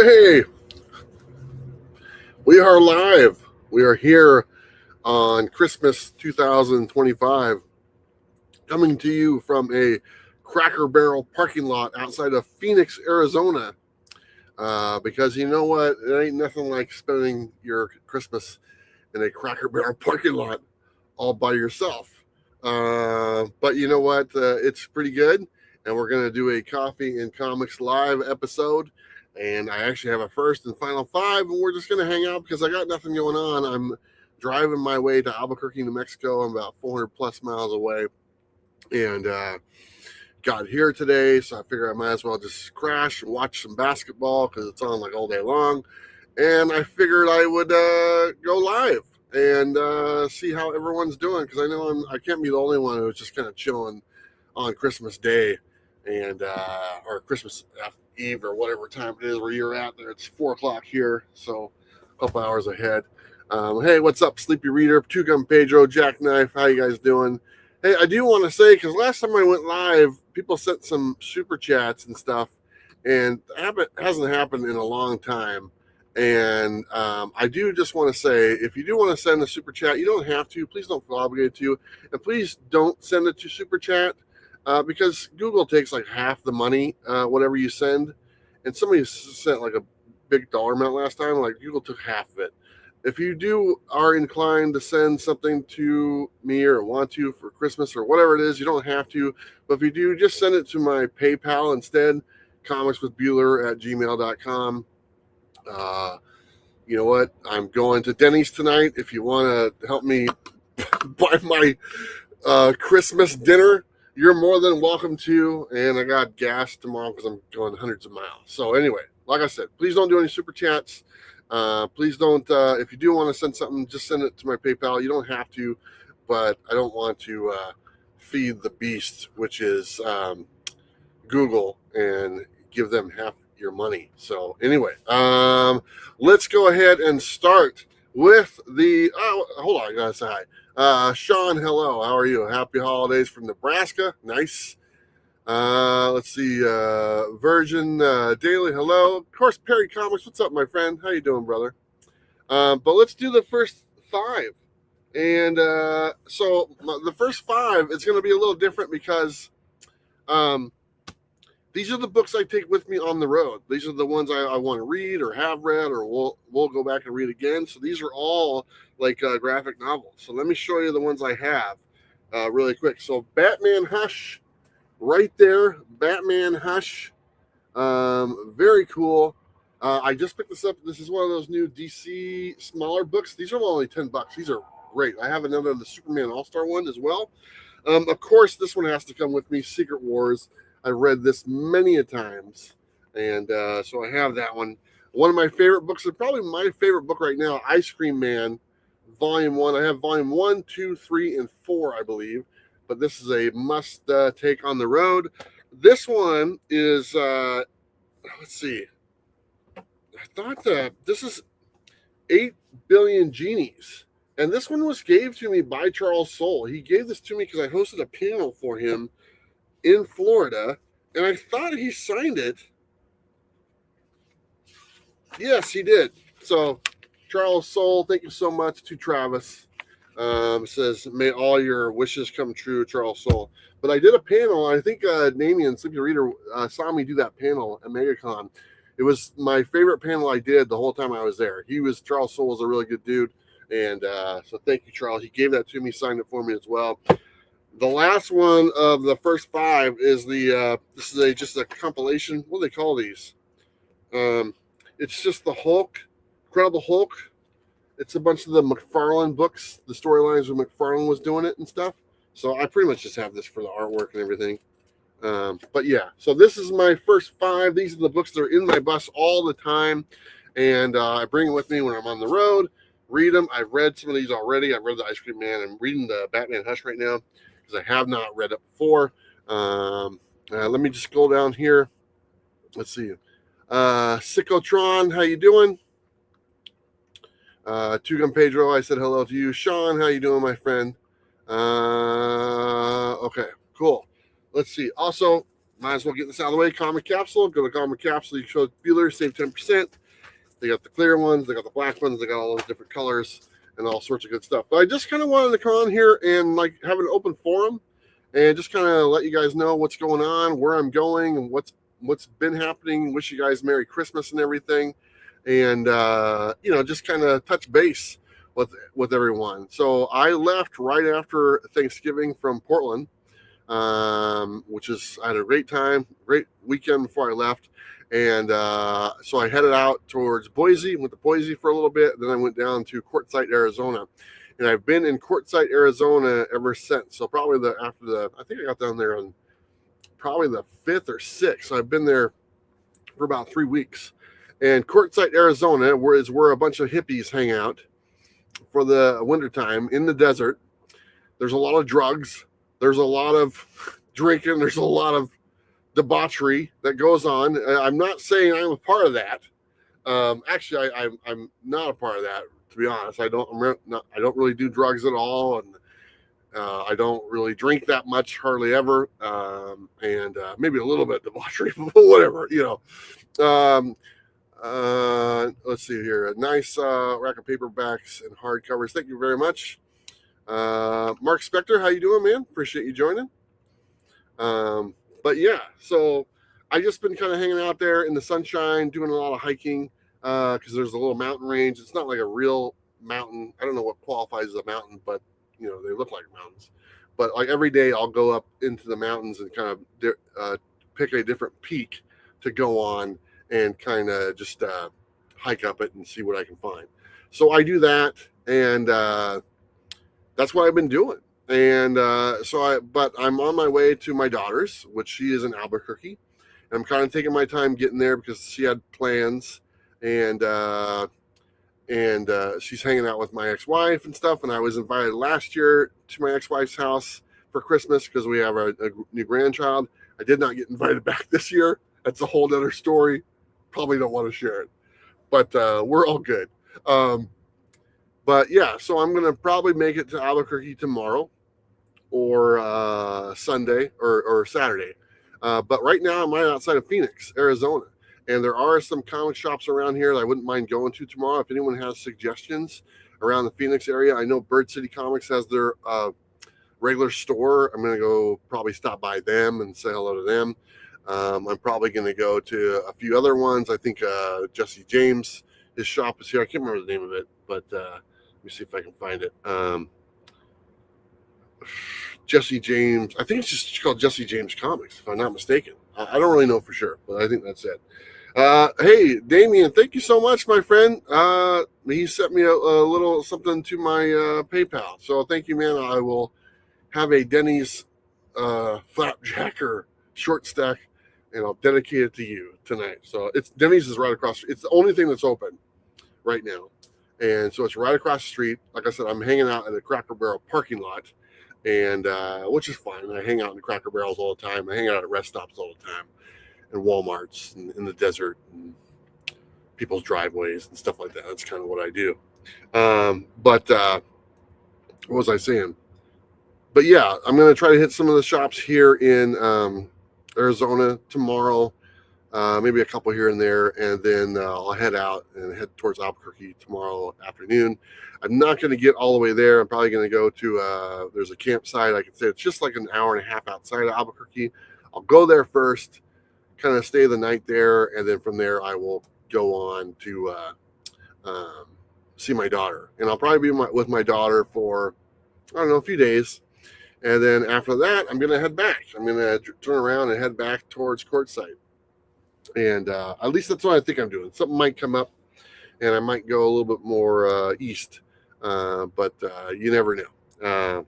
Hey, we are live. We are here on Christmas 2025, coming to you from a Cracker Barrel parking lot outside of Phoenix, Arizona. Because you know what? It ain't nothing like spending your Christmas in a Cracker Barrel parking lot all by yourself. But you know what? It's pretty good. And we're going to do a Coffee and Comics live episode. And I actually have a first and final five. And we're just going to hang out because I got nothing going on. I'm driving my way to Albuquerque, New Mexico. I'm about 400 plus miles away. And got here today. So I figure I might as well just crash and watch some basketball because it's on like all day long. And I figured I would go live and see how everyone's doing because I know I can't be the only one who's just kind of chilling on Christmas Day and or Christmas Eve or whatever time it is where you're at there. It's 4 o'clock here, so a couple hours ahead. Hey, what's up, Sleepy Reader, Two Gun Pedro, Jackknife? How you guys doing? Hey, I do want to say because last time I went live, people sent some super chats and stuff, and it hasn't happened in a long time. And I do just want to say, if you do want to send a super chat, you don't have to. Please don't feel obligated to. And please don't send it to super chat because Google takes like half the money, whatever you send. And somebody sent like a big dollar amount last time. Like Google took half of it. If you are inclined to send something to me or want to for Christmas or whatever it is, you don't have to. But if you do, just send it to my PayPal instead, comicswithbueller@gmail.com. You know what? I'm going to Denny's tonight. If you want to help me buy my Christmas dinner, you're more than welcome to. And I got gas tomorrow because I'm going hundreds of miles. So anyway, like I said, please don't do any super chats. Please don't. If you do want to send something, just send it to my PayPal. You don't have to, but I don't want to feed the beast, which is Google, and give them half your money. So anyway, let's go ahead and start with the. Oh, hold on, I gotta say hi. Sean, hello. How are you? Happy holidays from Nebraska. Nice. Let's see. Virgin Daily, hello. Of course, Perry Comics. What's up, my friend? How you doing, brother? But let's do the first five. And so the first five is going to be a little different because these are the books I take with me on the road. These are the ones I want to read or have read or we'll go back and read again. So these are all like graphic novels. So let me show you the ones I have really quick. So Batman Hush, right there. Batman Hush. Very cool. I just picked this up. This is one of those new DC smaller books. These are only $10. These are great. I have another, the Superman All-Star one as well. Of course, this one has to come with me, Secret Wars. I've read this many a times, and so I have that one. One of my favorite books, and probably my favorite book right now, Ice Cream Man, Volume 1. I have Volume 1, 2, 3, and 4, I believe, but this is a must take on the road. This one is, let's see, I thought this is 8 Billion Genies. And this one was gave to me by Charles Soule. He gave this to me because I hosted a panel for him in Florida, and I thought he signed it. Yes, he did. So, Charles Soule, thank you so much to Travis. Says, may all your wishes come true, Charles Soule. But I did a panel. I think Namian, Sleepy Reader, saw me do that panel at MegaCon. It was my favorite panel I did the whole time I was there. Charles Soule was a really good dude. And so thank you, Charles. He gave that to me, signed it for me as well. The last one of the first five is this is just a compilation. What do they call these? It's just the Hulk, Incredible Hulk. It's a bunch of the McFarlane books, the storylines where McFarlane was doing it and stuff. So I pretty much just have this for the artwork and everything. But yeah, so this is my first five. These are the books that are in my bus all the time. And I bring them with me when I'm on the road, read them. I've read some of these already. I've read the Ice Cream Man. I'm reading the Batman Hush right now because I have not read it before. Let me just go down here. Let's see. Sycotron, how you doing? Two Gun Pedro, I said hello to you. Sean, how you doing, my friend? Okay, cool. Let's see. Also, might as well get this out of the way. Comic Capsule. Go to Comic Capsule. You show feelers, save 10%. They got the clear ones. They got the black ones. They got all those different colors and all sorts of good stuff. But I just kind of wanted to come on here and like have an open forum and just kind of let you guys know what's going on, where I'm going, and what's been happening. Wish you guys Merry Christmas and everything, and just kind of touch base with everyone. So I left right after Thanksgiving from Portland, which is I had a great time, great weekend before I left. And so I headed out towards Boise, went to Boise for a little bit. Then I went down to Quartzsite, Arizona. And I've been in Quartzsite, Arizona ever since. So probably I think I got down there on probably the 5th or 6th. So I've been there for about 3 weeks. And Quartzsite, Arizona, is where a bunch of hippies hang out for the wintertime in the desert. There's a lot of drugs. There's a lot of drinking. There's a lot of debauchery that goes on. I'm not saying I'm a part of that. Actually, I'm not a part of that, to be honest. I don't really do drugs at all, and I don't really drink that much, hardly ever, and maybe a little bit of debauchery, but whatever, let's see here. A nice rack of paperbacks and hardcovers. Thank you very much. Mark Spector, how you doing, man? Appreciate you joining. But yeah, so I just been kind of hanging out there in the sunshine, doing a lot of hiking, because there's a little mountain range. It's not like a real mountain. I don't know what qualifies as a mountain, but they look like mountains. But like every day I'll go up into the mountains and kind of pick a different peak to go on and kind of just hike up it and see what I can find. So I do that, and that's what I've been doing. And but I'm on my way to my daughter's, which she is in Albuquerque. And I'm kind of taking my time getting there because she had plans, and she's hanging out with my ex-wife and stuff. And I was invited last year to my ex-wife's house for Christmas because we have a new grandchild. I did not get invited back this year. That's a whole other story. Probably don't want to share it, but we're all good. But yeah, so I'm going to probably make it to Albuquerque tomorrow or Sunday or Saturday. But right now I'm right outside of Phoenix, Arizona. And there are some comic shops around here that I wouldn't mind going to tomorrow. If anyone has suggestions around the Phoenix area, I know Bird City Comics has their regular store. I'm going to go probably stop by them and say hello to them. I'm probably going to go to a few other ones. I think Jesse James, his shop is here. I can't remember the name of it, but let me see if I can find it. Jesse James. I think it's just called Jesse James Comics, if I'm not mistaken. I don't really know for sure, but I think that's it. Hey, Damien, thank you so much, my friend. He sent me a little something to my PayPal. So thank you, man. I will have a Denny's flapjacker short stack, and I'll dedicate it to you tonight. So Denny's is right across. It's the only thing that's open right now. And so it's right across the street. Like I said, I'm hanging out in the Cracker Barrel parking lot, and which is fine. I hang out in the Cracker Barrels all the time. I hang out at rest stops all the time, and Walmarts, and in the desert, and people's driveways and stuff like that. That's kind of what I do. But what was I saying? But yeah, I'm going to try to hit some of the shops here in Arizona tomorrow. Maybe a couple here and there, and then I'll head out and head towards Albuquerque tomorrow afternoon. I'm not going to get all the way there. I'm probably going to go to, there's a campsite. I could say it's just like an hour and a half outside of Albuquerque. I'll go there first, kind of stay the night there, and then from there I will go on to see my daughter. And I'll probably be with my daughter for, I don't know, a few days. And then after that, I'm going to head back. I'm going to turn around and head back towards Quartzsite. And at least that's what I think I'm doing. Something might come up, and I might go a little bit more east, but you never know. And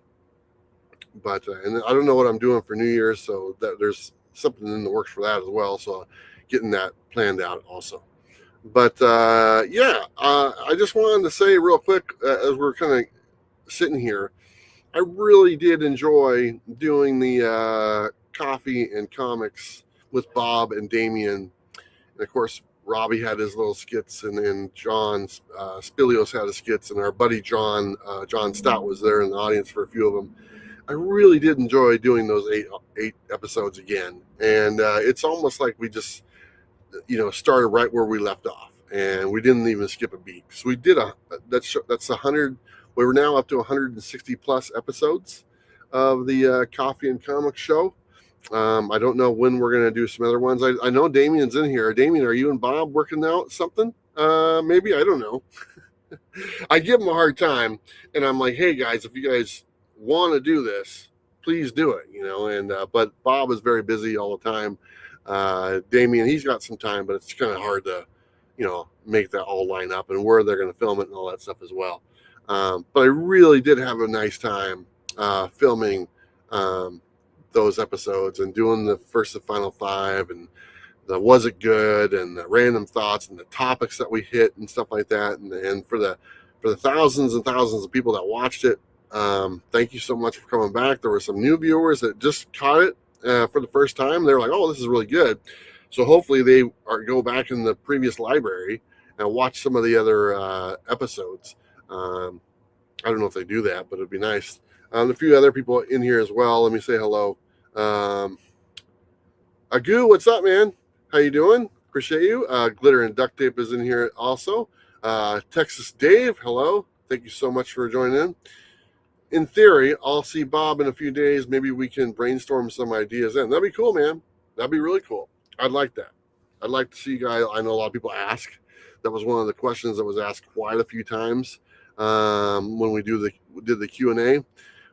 I don't know what I'm doing for New Year's, so that there's something in the works for that as well. So getting that planned out also. But I just wanted to say real quick as we're kind of sitting here, I really did enjoy doing the coffee and comics with Bob and Damien. And of course, Robbie had his little skits, and then John Spilios had his skits, and our buddy John Stout was there in the audience for a few of them. I really did enjoy doing those eight episodes again, and it's almost like we just started right where we left off, and we didn't even skip a beat. So we did that's 100. We were now up to 160 plus episodes of the Coffee and Comics show. I don't know when we're going to do some other ones. I know Damien's in here. Damien, are you and Bob working out something? Maybe, I don't know. I give him a hard time, and I'm like, hey guys, if you guys want to do this, please do it, and but Bob is very busy all the time. Damien, he's got some time, but it's kind of hard to make that all line up and where they're going to film it and all that stuff as well. But I really did have a nice time filming those episodes and doing the first and final five, and the was it good, and the random thoughts, and the topics that we hit and stuff like that. And for the thousands and thousands of people that watched it, thank you so much for coming back. There were some new viewers that just caught it for the first time. They're like, oh, this is really good. So hopefully they go back in the previous library and watch some of the other episodes. I don't know if they do that, but it'd be nice. A few other people in here as well. Let me say hello. Agu, what's up, man? How you doing? Appreciate you. Glitter and Duct Tape is in here also. Texas Dave, hello. Thank you so much for joining in. In theory, I'll see Bob in a few days. Maybe we can brainstorm some ideas then. That'd be cool, man. That'd be really cool. I'd like that. I'd like to see you guys. I know a lot of people ask. That was one of the questions that was asked quite a few times when we did the Q&A.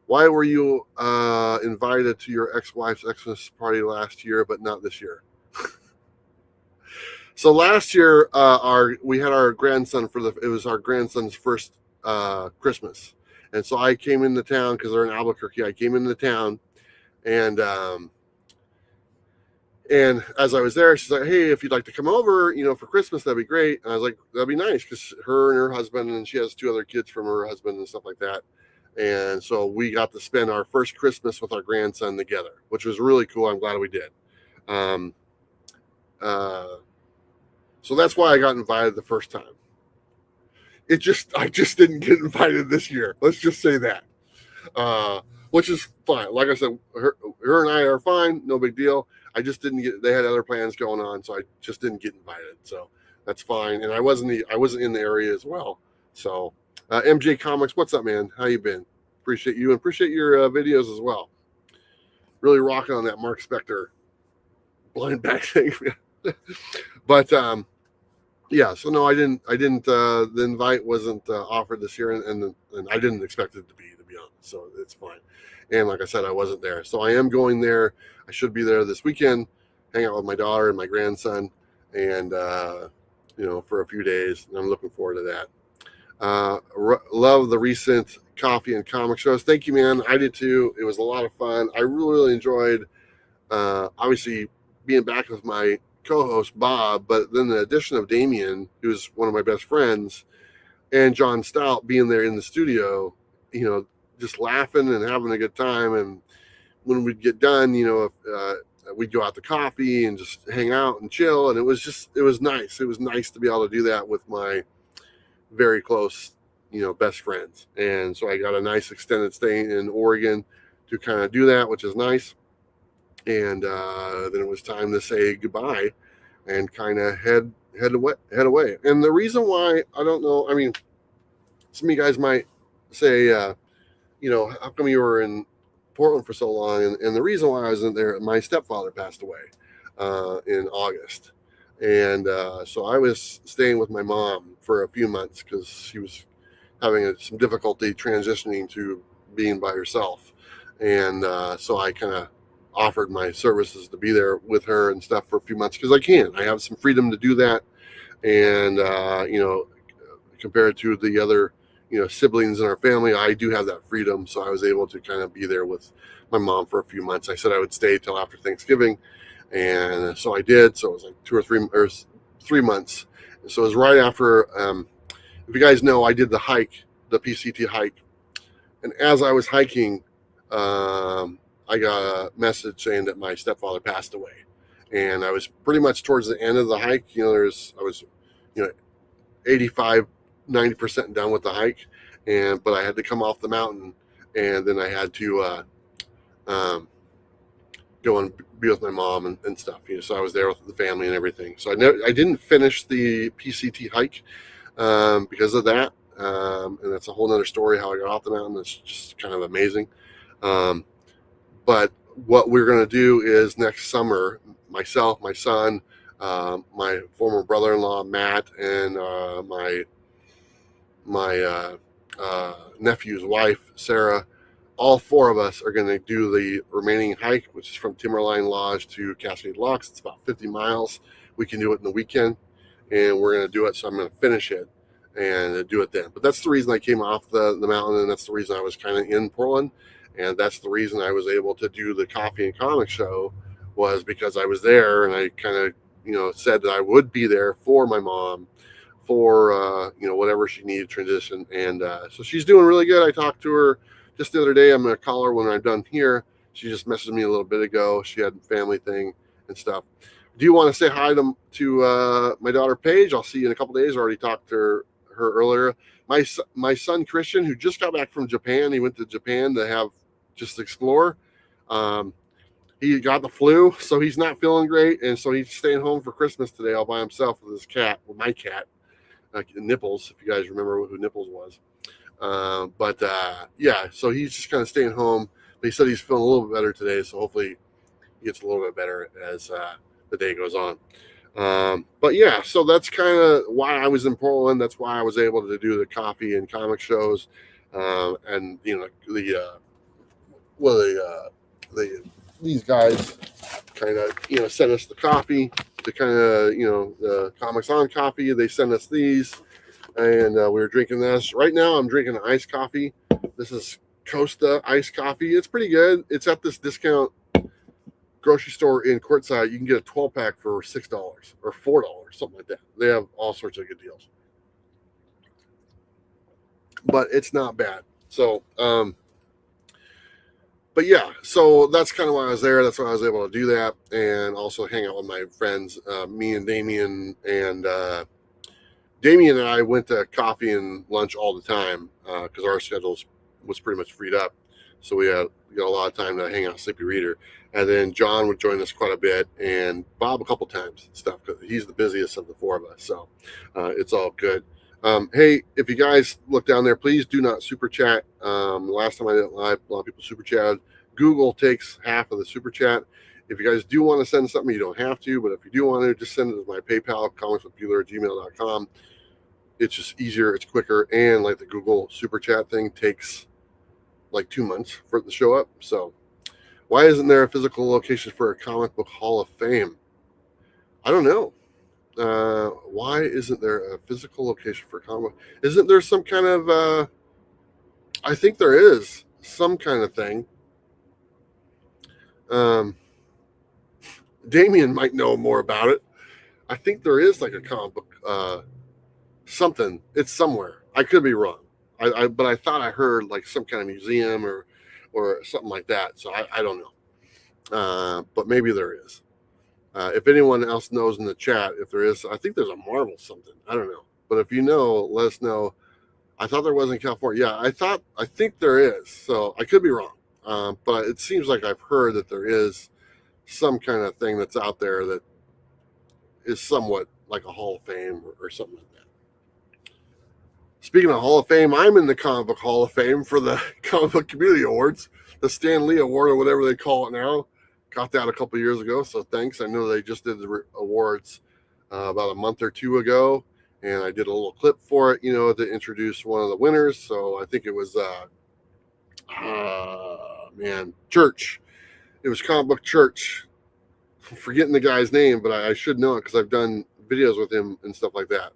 Why were you invited to your ex-wife's Xmas party last year, but not this year? So last year, we had our grandson it was our grandson's first Christmas. And so I came into town because they're in Albuquerque. I came into town, and as I was there, she's like, hey, if you'd like to come over, for Christmas, that'd be great. And I was like, that'd be nice, because her and her husband, and she has two other kids from her husband and stuff like that. And so we got to spend our first Christmas with our grandson together, which was really cool. I'm glad we did. So that's why I got invited the first time. I just didn't get invited this year. Let's just say that, which is fine. Like I said, her and I are fine. No big deal. I just didn't they had other plans going on, so I just didn't get invited. So that's fine. And I wasn't in the area as well. So MJ Comics, what's up, man? How you been? Appreciate you, and appreciate your videos as well. Really rocking on that Mark Spector blind bag thing. But yeah, so no, I didn't. The invite wasn't offered this year, and I didn't expect it to be honest. So it's fine. And like I said, I wasn't there, so I am going there. I should be there this weekend, hang out with my daughter and my grandson, and for a few days. And I'm looking forward to that. Love the recent coffee and comic shows. Thank you, man. I did too. It was a lot of fun. I really enjoyed, obviously, being back with my co-host Bob, but then the addition of Damien, who's one of my best friends, and John Stout being there in the studio, just laughing and having a good time. And when we'd get done, we'd go out to coffee and just hang out and chill. And it was nice. It was nice to be able to do that with my very close, best friends. And so I got a nice extended stay in Oregon to kind of do that, which is nice. And then it was time to say goodbye and kind of head away. And the reason why, I don't know, I mean, some of you guys might say, how come you were in Portland for so long? And the reason why I wasn't there, my stepfather passed away in August. And so I was staying with my mom for a few months because she was having some difficulty transitioning to being by herself. And so I kind of offered my services to be there with her and stuff for a few months because I have some freedom to do that. And, compared to the other, siblings in our family, I do have that freedom. So I was able to kind of be there with my mom for a few months. I said I would stay till after Thanksgiving. And so I did. So it was like 2 or 3 months. And so it was right after, if you guys know, I did the PCT hike. And as I was hiking, I got a message saying that my stepfather passed away. And I was pretty much towards the end of the hike. I was 85, 90% done with the hike. But I had to come off the mountain, and then I had to go and be with my mom and stuff. So I was there with the family and everything. So I didn't finish the PCT hike because of that. And that's a whole nother story how I got off the mountain. It's just kind of amazing. But what we're going to do is next summer, myself, my son, my former brother-in-law Matt, and my nephew's wife Sarah, all four of us are going to do the remaining hike, which is from Timberline Lodge to Cascade Locks. It's about 50 miles. We can do it in the weekend, and we're going to do it. So I'm going to finish it and do it then. But that's the reason I came off the mountain, and that's the reason I was kind of in Portland. And that's the reason I was able to do the coffee and comic show, was because I was there, and I kind of, said that I would be there for my mom, for whatever she needed transition. And so she's doing really good. I talked to her just the other day. I'm going to call her when I'm done here. She just messaged me a little bit ago. She had a family thing and stuff. Do you want to say hi to my daughter Paige? I'll see you in a couple days. I already talked to her earlier. My son Christian, who just got back from Japan, he went to Japan to just explore. He got the flu, so he's not feeling great, and so he's staying home for Christmas today all by himself with his cat, with my cat, Nipples, if you guys remember who Nipples was. Yeah, so he's just kind of staying home. But he said he's feeling a little bit better today, so hopefully he gets a little bit better as the day goes on. But yeah, so that's kind of why I was in Portland. That's why I was able to do the coffee and comic shows, and these guys kind of sent us the coffee, to kind of the Comics On coffee. They sent us these, and we were drinking this. Right now, I'm drinking iced coffee. This is Costa iced coffee. It's pretty good. It's at this discount grocery store in Quartzsite. You can get a 12-pack for $6 or $4, something like that. They have all sorts of good deals, but it's not bad. So, but yeah, so that's kind of why I was there. That's why I was able to do that, and also hang out with my friends, me and Damien. And Damien and I went to coffee and lunch all the time because our schedules was pretty much freed up. So we got a lot of time to hang out with Sleepy Reader. And then John would join us quite a bit, and Bob a couple times and stuff, because he's the busiest of the four of us. So it's all good. Hey, if you guys look down there, please do not super chat. Last time I did it live, a lot of people super chatted. Google takes half of the super chat. If you guys do want to send something, you don't have to, but if you do want to, just send it to my PayPal, comicswithbueller@gmail.com. It's just easier, it's quicker, and like the Google super chat thing takes like 2 months for it to show up. So why isn't there a physical location for a comic book Hall of Fame? I don't know. Why isn't there a physical location for a comic book? Isn't there some kind of I think there is some kind of thing. Damien might know more about it. I think there is like a comic book something. It's somewhere. I could be wrong. But I thought I heard like some kind of museum or something like that. So I don't know. But maybe there is. If anyone else knows in the chat, if there is, I think there's a Marvel something. I don't know. But if you know, let us know. I thought there was in California. Yeah, I think there is. So I could be wrong. But it seems like I've heard that there is some kind of thing that's out there that is somewhat like a Hall of Fame or something like that. Speaking of Hall of Fame, I'm in the Comic Book Hall of Fame for the Comic Book Community Awards, the Stan Lee Award or whatever they call it now. Got that a couple years ago, so thanks. I know they just did the awards about a month or two ago, and I did a little clip for it, to introduce one of the winners. So I think it was, Church. It was Comic Book Church. I'm forgetting the guy's name, but I should know it because I've done videos with him and stuff like that.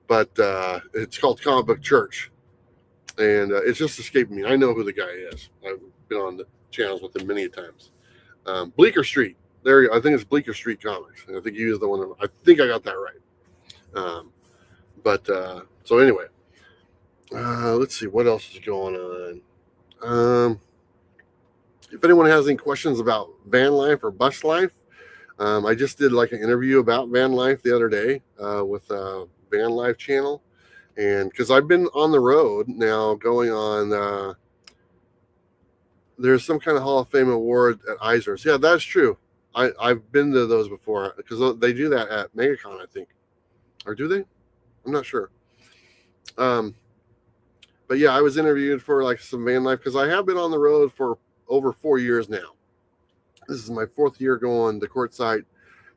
But it's called Comic Book Church, and it's just escaping me. I know who the guy is. I've been on the channels with him many times. Bleecker Street. There, I think it's Bleecker Street Comics. And I think he is the one. I think I got that right. So anyway, let's see what else is going on. If anyone has any questions about van life or bus life, I just did like an interview about van life the other day with Van Life channel, and because I've been on the road now going on there's some kind of Hall of Fame award at Eisner's. Yeah, that's true. I've been to those before because they do that at MegaCon, I think, or do they? I'm not sure. But yeah, I was interviewed for like some van life because I have been on the road for over 4 years now. This is my 4th year going to Quartzsite.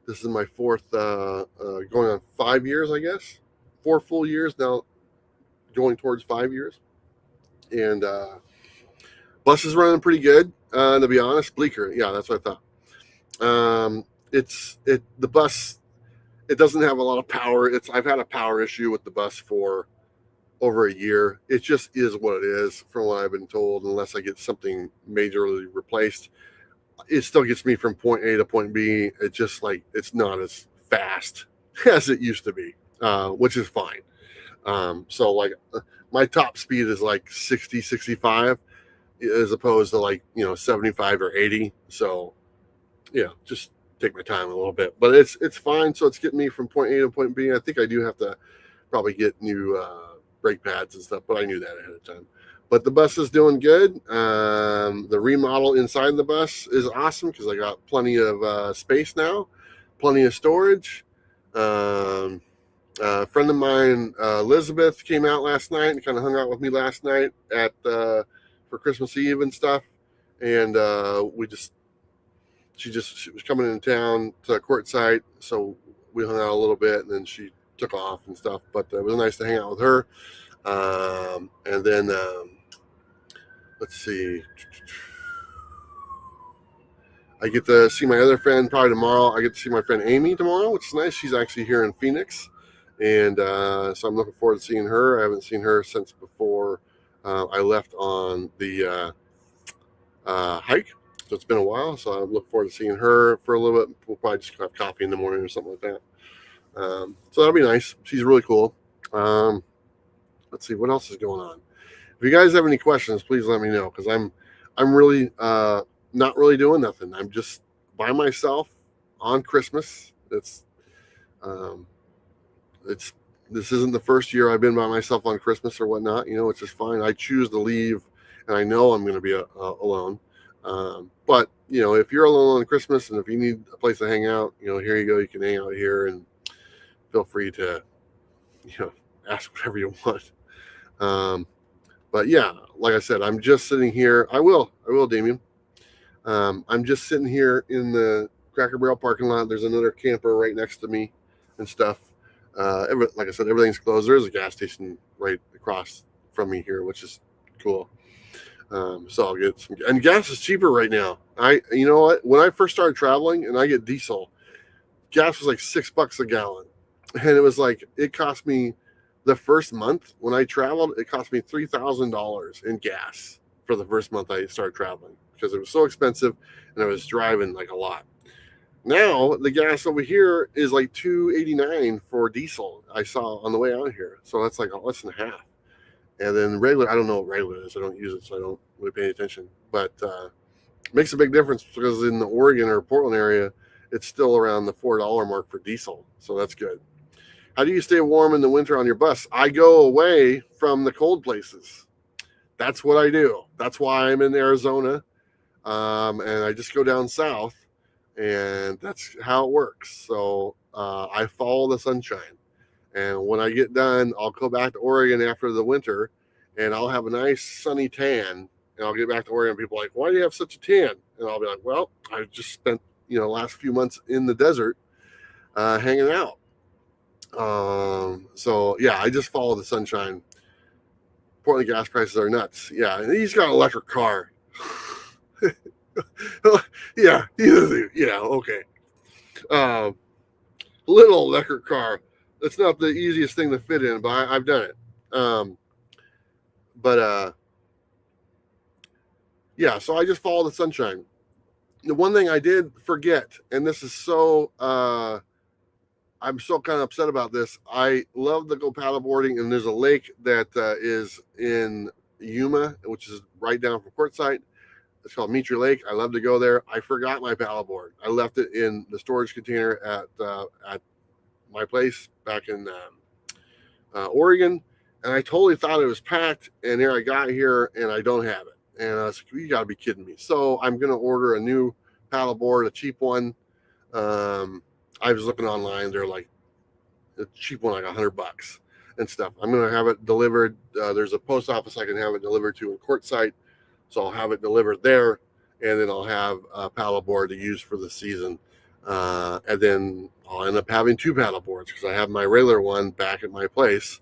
This is my 4th, going on 5 years, I guess. 4 full years now, going towards 5 years. And bus is running pretty good, to be honest. Bleecker, yeah, that's what I thought. The bus, it doesn't have a lot of power. I've had a power issue with the bus for over a year. It just is what it is, from what I've been told. Unless I get something majorly replaced, it still gets me from point A to point B. It's just like it's not as fast as it used to be, which is fine. So like my top speed is like 60, 65 as opposed to like 75 or 80. So yeah, just take my time a little bit, but it's fine. So it's getting me from point A to point B. I think I do have to probably get new brake pads and stuff, but I knew that ahead of time. But the bus is doing good. The remodel inside the bus is awesome because I got plenty of space now, plenty of storage. A friend of mine, Elizabeth, came out last night and kind of hung out with me last night for Christmas Eve and stuff. And she was coming into town to Quartzsite, so we hung out a little bit, and then she took off and stuff. But it was nice to hang out with her. And then let's see. I get to see my other friend probably tomorrow. I get to see my friend Amy tomorrow, which is nice. She's actually here in Phoenix. And so I'm looking forward to seeing her. I haven't seen her since before I left on the hike. So it's been a while. So I look forward to seeing her for a little bit. We'll probably just have coffee in the morning or something like that. So that'll be nice. She's really cool. Let's see what else is going on. If you guys have any questions, please let me know, because I'm really not really doing nothing. I'm just by myself on Christmas. This isn't the first year I've been by myself on Christmas or whatnot. It's just fine. I choose to leave, and I know I'm going to be alone. But if you're alone on Christmas and if you need a place to hang out, here you go. You can hang out here, and feel free to ask whatever you want. But yeah, like I said, I'm just sitting here. I will, Damien. I'm just sitting here in the Cracker Barrel parking lot. There's another camper right next to me and stuff. Like I said, everything's closed. There's a gas station right across from me here, which is cool. So I'll get some, and gas is cheaper right now. You know what? When I first started traveling and I get diesel, gas was like $6 a gallon. And it was like, it cost me the first month when I traveled, it cost me $3,000 in gas for the first month I started traveling because it was so expensive and I was driving like a lot. Now the gas over here is like $2.89 for diesel. I saw on the way out here, so that's like less than half. And then regular, I don't know what regular is. I don't use it, so I don't really pay attention. But it makes a big difference because in the Oregon or Portland area, it's still around the $4 mark for diesel, so that's good. How do you stay warm in the winter on your bus? I go away from the cold places. That's what I do. That's why I'm in Arizona. And I just go down south, and that's how it works. So I follow the sunshine. And when I get done, I'll go back to Oregon after the winter, and I'll have a nice sunny tan. And I'll get back to Oregon. People are like, why do you have such a tan? And I'll be like, well, I just spent the last few months in the desert hanging out. So yeah, I just follow the sunshine. Portland gas prices are nuts. Yeah, and he's got an electric car. Yeah, okay. Little electric car. It's not the easiest thing to fit in, but I've done it. Yeah, so I just follow the sunshine. The one thing I did forget, and this is so I'm so kind of upset about this. I love to go paddleboarding, and there's a lake that is in Yuma, which is right down from Quartzsite. It's called Metre Lake. I love to go there. I forgot my paddleboard. I left it in the storage container at my place back in Oregon, and I totally thought it was packed. And here I got here, and I don't have it. And I was like, you got to be kidding me. So I'm going to order a new paddleboard, a cheap one. I was looking online. They're like a cheap one, like $100 and stuff. I'm going to have it delivered. There's a post office I can have it delivered to in Quartzsite. So I'll have it delivered there. And then I'll have a paddleboard to use for the season. And then I'll end up having two paddleboards because I have my regular one back at my place.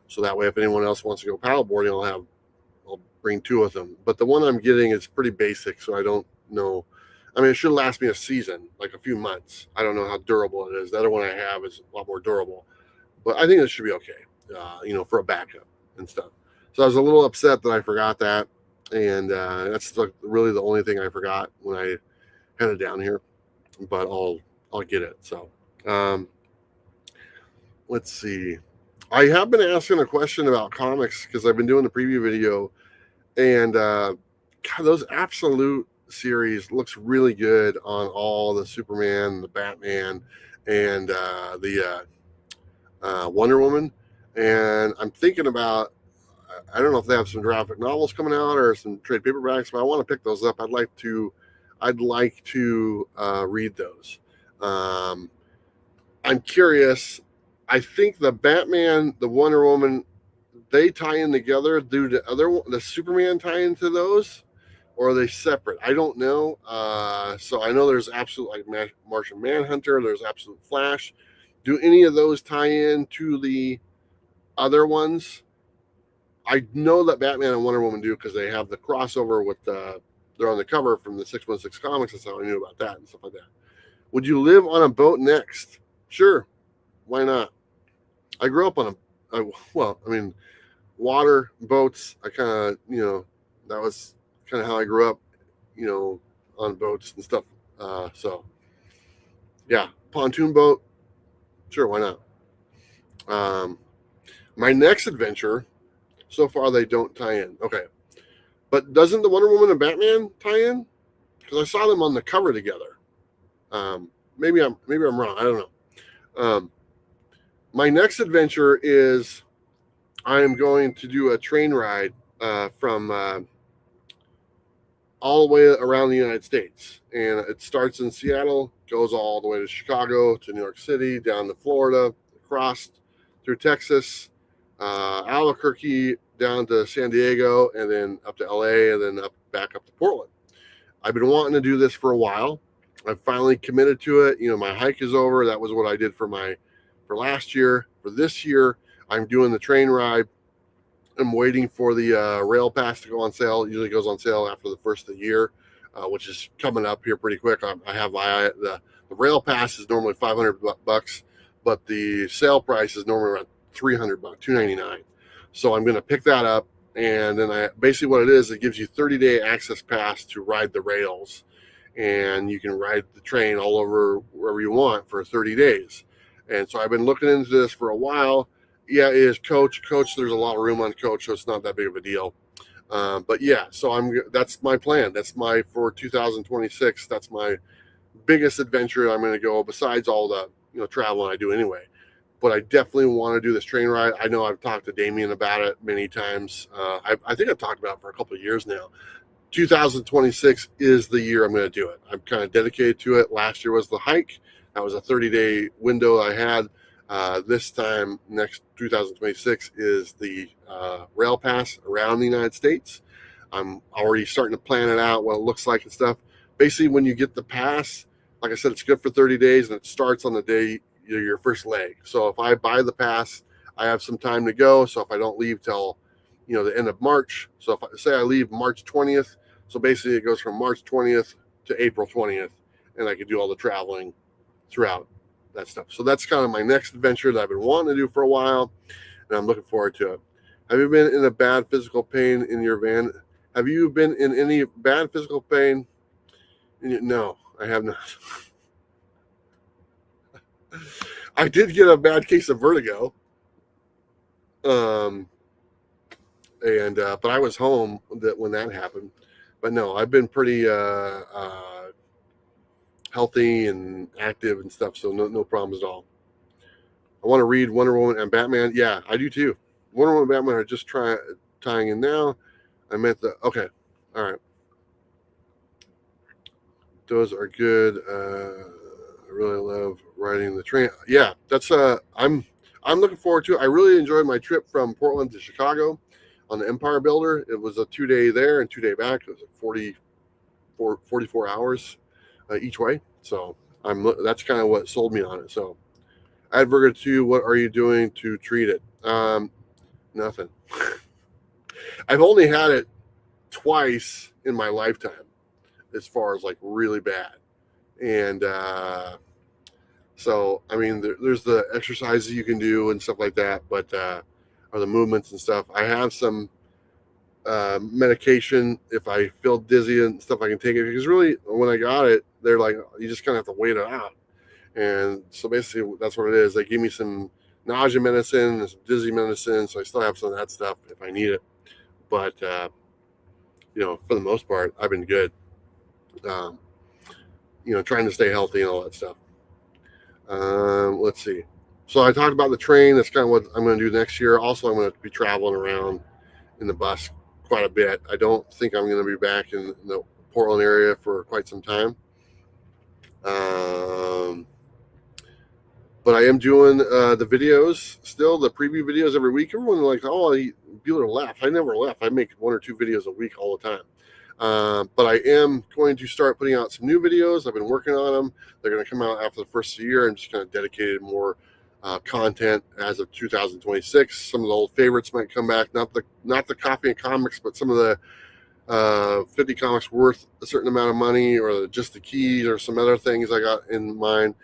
So that way, if anyone else wants to go paddleboarding, I'll bring two of them. But the one I'm getting is pretty basic, so I don't know. I mean, it should last me a season, like a few months. I don't know how durable it is. The other one I have is a lot more durable, but I think it should be okay, for a backup and stuff. So I was a little upset that I forgot that. And that's really the only thing I forgot when I headed down here, but I'll get it. So let's see. I have been asking a question about comics because I've been doing the preview video, and God, those Absolute series looks really good on all the Superman, the Batman, and the Wonder Woman. And I'm thinking about, I don't know if they have some graphic novels coming out or some trade paperbacks, but I want to pick those up. I'd like to read those. I'm curious. I think the Batman, the Wonder Woman, they tie in together. Do the Superman tie into those, or are they separate? I don't know. So I know there's Absolute, like Martian Manhunter. There's Absolute Flash. Do any of those tie in to the other ones? I know that Batman and Wonder Woman do because they have the crossover with they're on the cover from the 616 comics. That's how I knew about that and stuff like that. Would you live on a boat next? Sure. Why not? I grew up on water, boats. I kind of, that was kind of how I grew up, on boats and stuff. So, yeah, pontoon boat. Sure, why not? My next adventure, so far they don't tie in. Okay. But doesn't the Wonder Woman and Batman tie in? Because I saw them on the cover together. Maybe I'm wrong. I don't know. My next adventure is I am going to do a train ride from all the way around the United States. And it starts in Seattle, goes all the way to Chicago, to New York City, down to Florida, across through Texas, Albuquerque, down to San Diego, and then up to LA, and then back up to Portland. I've been wanting to do this for a while. I've finally committed to it. My hike is over. That was what I did for last year. For this year, I'm doing the train ride. I'm waiting for the rail pass to go on sale. It usually goes on sale after the first of the year, which is coming up here pretty quick. I have the rail pass is normally $500, but the sale price is normally around $300, $299. So I'm going to pick that up, and then basically what it is, it gives you 30-day access pass to ride the rails, and you can ride the train all over wherever you want for 30 days. And so I've been looking into this for a while. Yeah, it is coach. There's a lot of room on coach, so it's not that big of a deal. But yeah, so that's my plan. For 2026. That's my biggest adventure I'm going to go, besides all the traveling I do anyway. But I definitely want to do this train ride. I know I've talked to Damien about it many times. I think I've talked about it for a couple of years now. 2026 is the year I'm going to do it. I'm kind of dedicated to it. Last year was the hike. That was a 30-day window I had. This time, next 2026 is the rail pass around the United States. I'm already starting to plan it out, what it looks like and stuff. Basically, when you get the pass, like I said, it's good for 30 days, and it starts on the day your first leg. So if I buy the pass, I have some time to go. So if I don't leave till the end of March, so if I say I leave March 20th, so basically it goes from March 20th to April 20th, and I could do all the traveling throughout that stuff. So that's kind of my next adventure that I've been wanting to do for a while, and I'm looking forward to it. Have you been in a bad physical pain in your van? Have you been in any bad physical pain? No, I have not. I did get a bad case of vertigo. But I was home when that happened. But no, I've been pretty healthy and active and stuff, so no problems at all. I want to read Wonder Woman and Batman. Yeah, I do too. Wonder Woman and Batman are just tying in now. I meant okay. All right. Those are good. I really love riding the train. Yeah, that's I'm looking forward to it. I really enjoyed my trip from Portland to Chicago on the Empire Builder. It was a 2 day there and 2 day back. It was 44 hours each way. So that's kind of what sold me on it. So Adverga 2, what are you doing to treat it? Nothing. I've only had it twice in my lifetime as far as like really bad. And so, I mean, there's the exercises you can do and stuff like that, but or the movements and stuff. I have some medication if I feel dizzy and stuff. I can take it because really, when I got it, they're like, you just kind of have to wait it out. And so basically, that's what it is. They give me some nausea medicine and some dizzy medicine, so I still have some of that stuff if I need it. But for the most part, I've been good. Trying to stay healthy and all that stuff. Let's see. So I talked about the train. That's kind of what I'm going to do next year. Also, I'm going to be traveling around in the bus quite a bit. I don't think I'm going to be back in the Portland area for quite some time. But I am doing the videos still, the preview videos every week. Everyone like, oh, Bueller left. I never left. I make 1 or 2 videos a week all the time. But I am going to start putting out some new videos. I've been working on them. They're going to come out after the first of the year. I'm just kind of dedicated more content as of 2026. Some of the old favorites might come back. Not the Coffee and Comics, but some of the 50 comics worth a certain amount of money, or just the keys, or some other things I got in mind.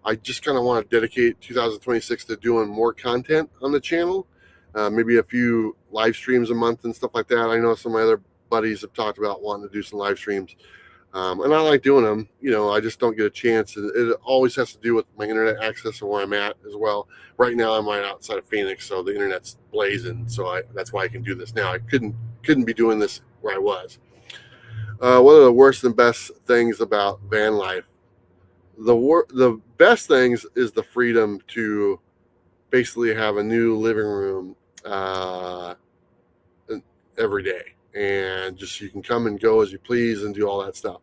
I just kind of want to dedicate 2026 to doing more content on the channel. Maybe a few live streams a month and stuff like that. I know some of my other buddies have talked about wanting to do some live streams. And I like doing them. I just don't get a chance. It always has to do with my internet access and where I'm at as well. Right now, I'm right outside of Phoenix, so the internet's blazing. So that's why I can do this now. I couldn't be doing this where I was. What are the worst and best things about van life? The best things is the freedom to basically have a new living room every day, and just you can come and go as you please and do all that stuff,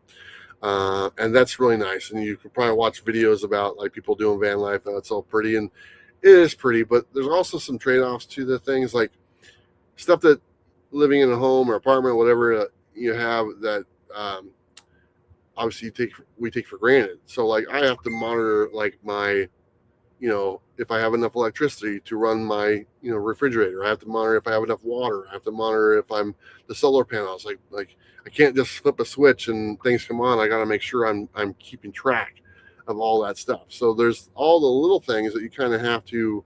and that's really nice. And you can probably watch videos about like people doing van life. That's all pretty, and it is pretty, but there's also some trade-offs to the things, like stuff that living in a home or apartment, whatever you have, that obviously we take for granted. So like I have to monitor like my, if I have enough electricity to run my, refrigerator. I have to monitor if I have enough water. I have to monitor if I'm the solar panels. Like I can't just flip a switch and things come on. I got to make sure I'm keeping track of all that stuff. So there's all the little things that you kind of have to,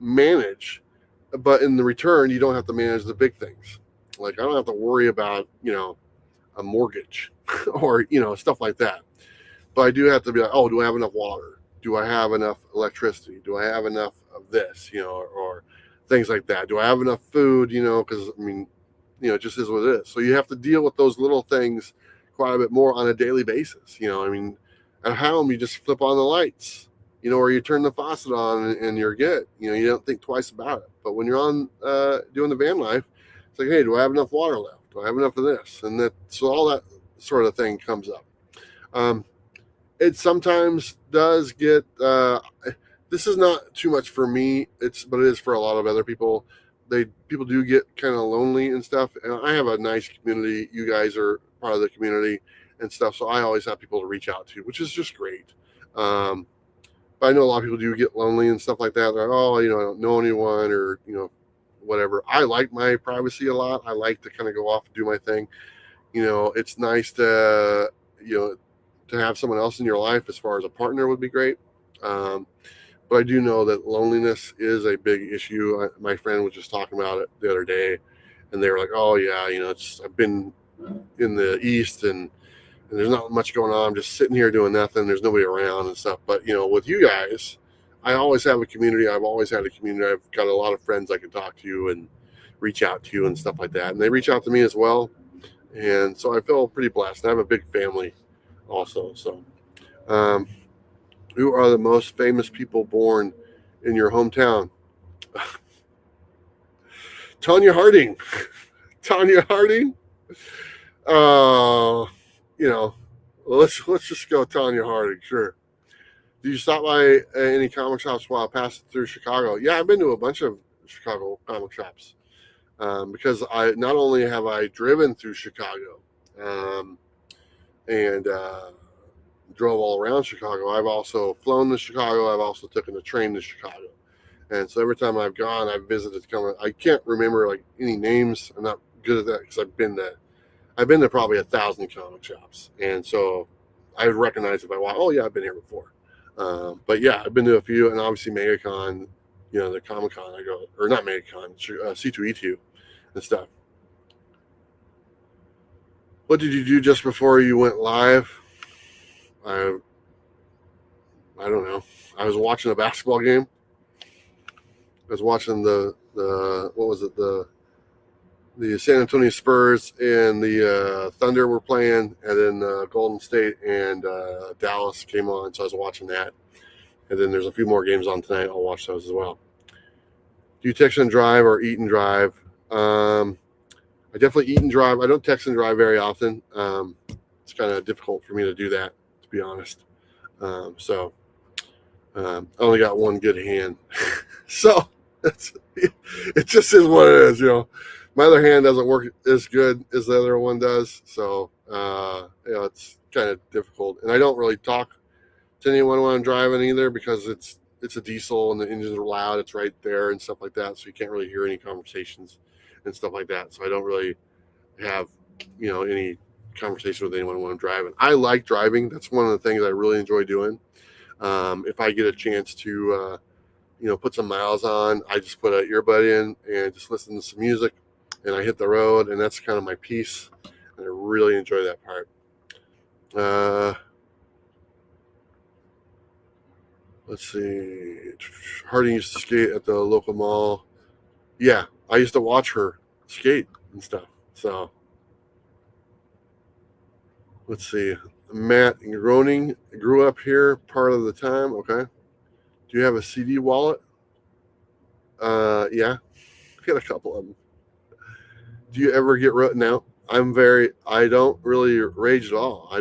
manage, but in the return, you don't have to manage the big things. Like I don't have to worry about, a mortgage or, stuff like that. But I do have to be like, oh, do I have enough water? Do I have enough electricity? Do I have enough of this, or things like that? Do I have enough food, because it just is what it is. So you have to deal with those little things quite a bit more on a daily basis. At home, you just flip on the lights, or you turn the faucet on and you're good. You don't think twice about it. But when you're on doing the van life, it's like, hey, do I have enough water left? Do I have enough of this? And so all that sort of thing comes up. It sometimes does get, this is not too much for me, but it is for a lot of other people. People do get kind of lonely and stuff. And I have a nice community. You guys are part of the community and stuff. So I always have people to reach out to, which is just great. But I know a lot of people do get lonely and stuff like that. They're like, oh, I don't know anyone, or, whatever. I like my privacy a lot. I like to kind of go off and do my thing. It's nice to, to have someone else in your life as far as a partner would be great. But I do know that loneliness is a big issue. My friend was just talking about it the other day, and they were like, oh yeah, I've been in the East and there's not much going on. I'm just sitting here doing nothing. There's nobody around and stuff. But, with you guys, I always have a community. I've always had a community. I've got a lot of friends I can talk to and reach out to and stuff like that. And they reach out to me as well. And so I feel pretty blessed. I have a big family also. So, who are the most famous people born in your hometown? Tonya Harding. Tonya Harding. You know, let's just go Tanya Harding. Sure. Did you stop by any comic shops while passing through Chicago? Yeah, I've been to a bunch of Chicago comic shops because I not only have I driven through Chicago um, and drove all around Chicago, I've also flown to Chicago. I've also taken the train to Chicago, and so every time I've gone, I've visited. I can't remember like any names. I'm not good at that because I've been to probably 1,000 comic shops, and so I would recognize if I walk. Oh yeah, I've been here before. But yeah, I've been to a few, and obviously MegaCon, the Comic Con. I go or not MegaCon, C2E2 and stuff. What did you do just before you went live? I I don't know. I was watching a basketball game. I was watching the what was it the San Antonio Spurs and the Thunder were playing, and then Golden State and Dallas came on, so I was watching that. And then there's a few more games on tonight. I'll watch those as well. Do you text and drive or eat and drive? I definitely eat and drive. I don't text and drive very often. It's kind of difficult for me to do that, to be honest. So I only got one good hand. So it just is what it is, My other hand doesn't work as good as the other one does. So, it's kind of difficult. And I don't really talk to anyone when I'm driving either because it's a diesel and the engines are loud. It's right there and stuff like that. So you can't really hear any conversations and stuff like that. So I don't really have, any conversation with anyone when I'm driving. I like driving. That's one of the things I really enjoy doing. If I get a chance to, put some miles on, I just put an earbud in and just listen to some music and I hit the road, and that's kind of my peace. And I really enjoy that part. Let's see. Harding used to skate at the local mall. Yeah, I used to watch her skate and stuff. So let's see. Matt Groening grew up here part of the time. Okay. Do you have a CD wallet? Yeah, I've got a couple of them. Do you ever get written out? I don't really rage at all. I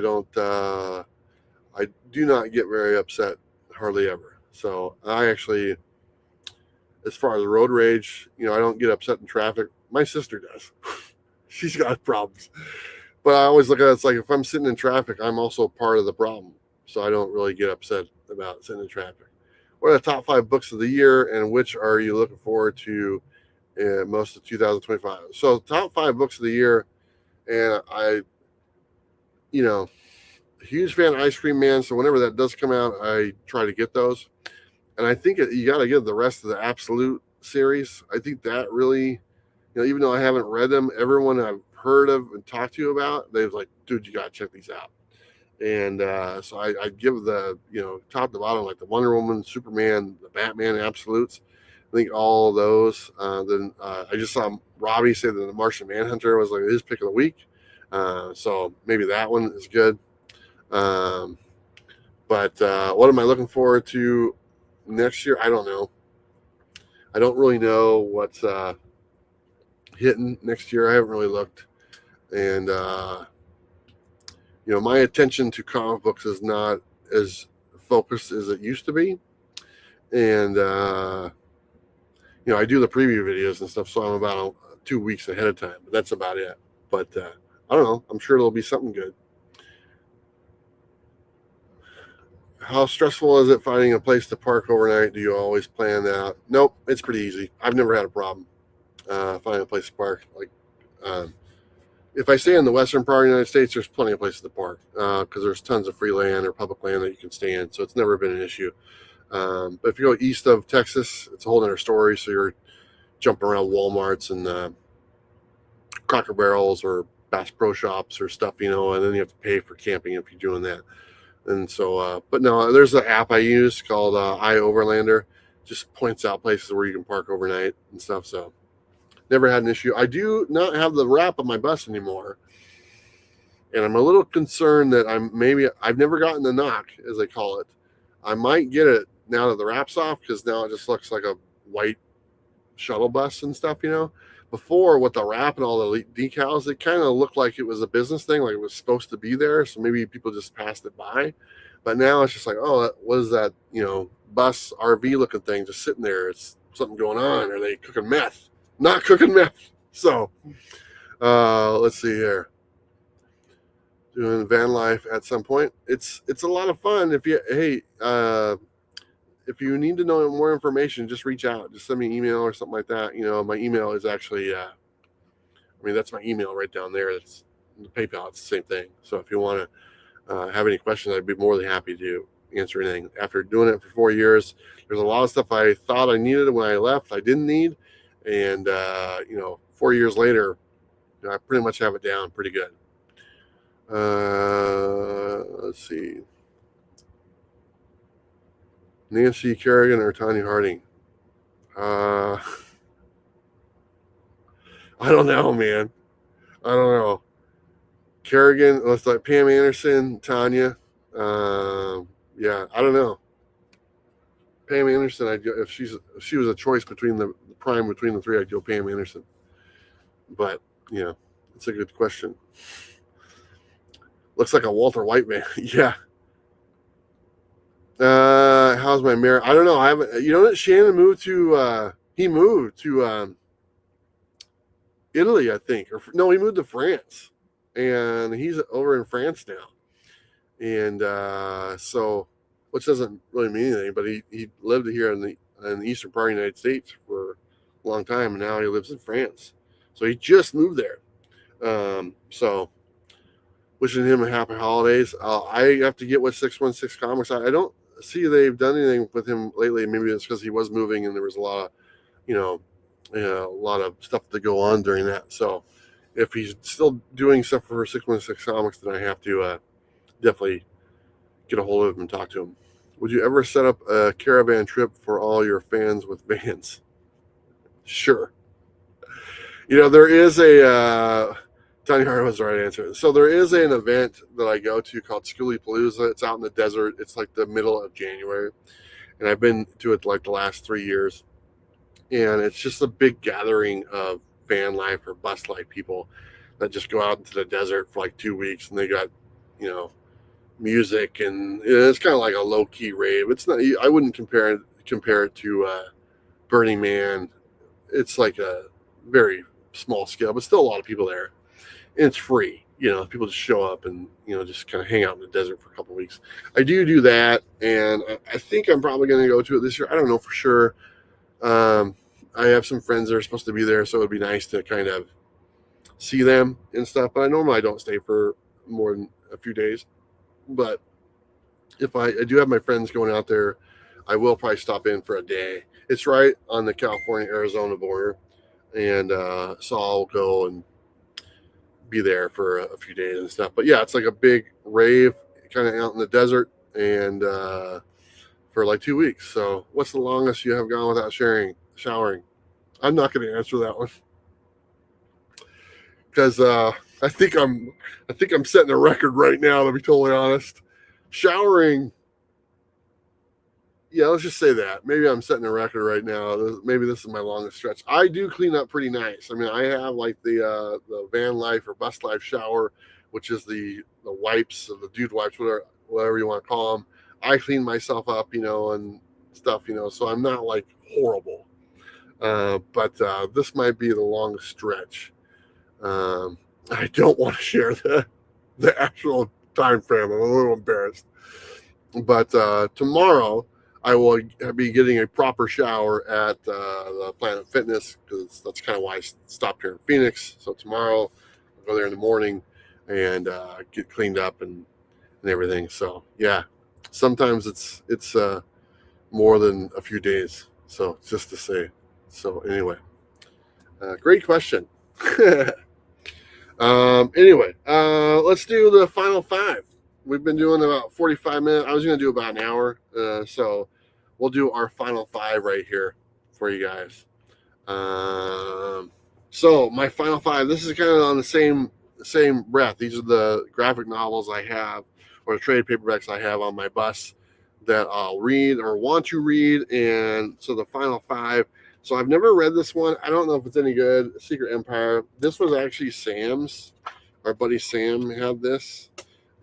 do not get very upset hardly ever. So I actually, as far as road rage, I don't get upset in traffic. My sister does. She's got problems. But I always look at it's like if I'm sitting in traffic, I'm also part of the problem. So I don't really get upset about sitting in traffic. What are the top 5 books of the year, and which are you looking forward to most of 2025? So top 5 books of the year, and I, huge fan of Ice Cream Man. So whenever that does come out, I try to get those. And I think you got to give the rest of the Absolute series. I think that really, even though I haven't read them, everyone I've heard of and talked to about, they've like, dude, you got to check these out. And so I give the, top to bottom, like the Wonder Woman, Superman, the Batman Absolutes. I think all of those. Then I just saw Robbie say that the Martian Manhunter was like his pick of the week. So maybe that one is good. But what am I looking forward to next year? I don't know. I don't really know what's hitting next year. I haven't really looked. And, my attention to comic books is not as focused as it used to be. And, I do the preview videos and stuff, so I'm about 2 weeks ahead of time. But that's about it. But I don't know. I'm sure there'll be something good. How stressful is it finding a place to park overnight? Do you always plan that? Nope, it's pretty easy. I've never had a problem finding a place to park. Like, if I stay in the western part of the United States, there's plenty of places to park because there's tons of free land or public land that you can stay in. So it's never been an issue. But if you go east of Texas, it's a whole other story. So you're jumping around Walmarts and Cracker Barrels or Bass Pro Shops or stuff, and then you have to pay for camping if you're doing that. And so, but no, there's an app I use called iOverlander. Just points out places where you can park overnight and stuff. So never had an issue. I do not have the wrap on my bus anymore. And I'm a little concerned that I've never gotten the knock, as they call it. I might get it now that the wrap's off because now it just looks like a white shuttle bus and stuff, before with the wrap and all the decals, it kind of looked like it was a business thing, like it was supposed to be there. So maybe people just passed it by. But now it's just like, oh, what is that, bus RV looking thing just sitting there? It's something going on. Are they cooking meth? Not cooking meth. So let's see here. Doing van life at some point. It's a lot of fun. If you if you need to know more information, just reach out. Just send me an email or something like that. My email is actually that's my email right down there. It's the PayPal. It's the same thing. So if you want to have any questions, I'd be more than happy to answer anything. After doing it for 4 years, there's a lot of stuff I thought I needed when I left I didn't need, and 4 years later, I pretty much have it down pretty good. Let's see. Nancy Kerrigan or Tanya Harding? I don't know, man. I don't know. Kerrigan, let's like Pam Anderson, Tanya. Yeah, I don't know. Pam Anderson, I'd go, if she was a choice between the prime between the three, I'd go Pam Anderson. But it's a good question. Looks like a Walter White man. Yeah. How's my marriage? I don't know. I haven't. You know that Shannon moved to. He moved to Italy, I think, or no, he moved to France, and he's over in France now. And so, which doesn't really mean anything, but he lived here in the eastern part of the United States for a long time, and now he lives in France. So he just moved there. So wishing him a happy holidays. I have to get with 616 Comics. I don't see they've done anything with him lately. Maybe it's because he was moving and there was a lot of, a lot of stuff to go on during that. So if he's still doing stuff for 616 Comics, then I have to definitely get a hold of him and talk to him. Would you ever set up a caravan trip for all your fans with vans? Sure. There is a Tony Hart was the right answer. So there is an event that I go to called Schoolie Palooza. It's out in the desert. It's like the middle of January, and I've been to it like the last 3 years. And it's just a big gathering of van life or bus life people that just go out into the desert for like 2 weeks, and they got music, and it's kind of like a low key rave. It's not. I wouldn't compare it to Burning Man. It's like a very small scale, but still a lot of people there. And it's free. People just show up and just kind of hang out in the desert for a couple of weeks. I do that, and I think I'm probably going to go to it this year. I don't know for sure. I have some friends that are supposed to be there, so it'd be nice to kind of see them and stuff. But I normally don't stay for more than a few days. But if I do have my friends going out there, I will probably stop in for a day. It's right on the California-Arizona border, and so I'll go and be there for a few days and stuff. But yeah, it's like a big rave kind of out in the desert, and for like 2 weeks. So what's the longest you have gone without showering? I'm not going to answer that one because I think I'm setting a record right now, to be totally honest. Showering, yeah, let's just say that. Maybe I'm setting a record right now. Maybe this is my longest stretch. I do clean up pretty nice. I mean, I have like the van life or bus life shower, which is the wipes, or the dude wipes, whatever you want to call them. I clean myself up, and stuff, so I'm not like horrible. But this might be the longest stretch. I don't want to share the actual time frame. I'm a little embarrassed. But tomorrow I will be getting a proper shower at the Planet Fitness, because that's kind of why I stopped here in Phoenix. So tomorrow I'll go there in the morning and get cleaned up and everything. So yeah, sometimes it's more than a few days. So just to say. So anyway, great question. Anyway, let's do the final five. We've been doing about 45 minutes. I was going to do about an hour. So we'll do our final five right here for you guys. So my final five, this is kind of on the same breath. These are the graphic novels I have, or the trade paperbacks I have on my bus that I'll read or want to read. And so the final five, So I've never read this one. I don't know if it's any good. Secret Empire. This was actually Sam's. Our buddy Sam had this.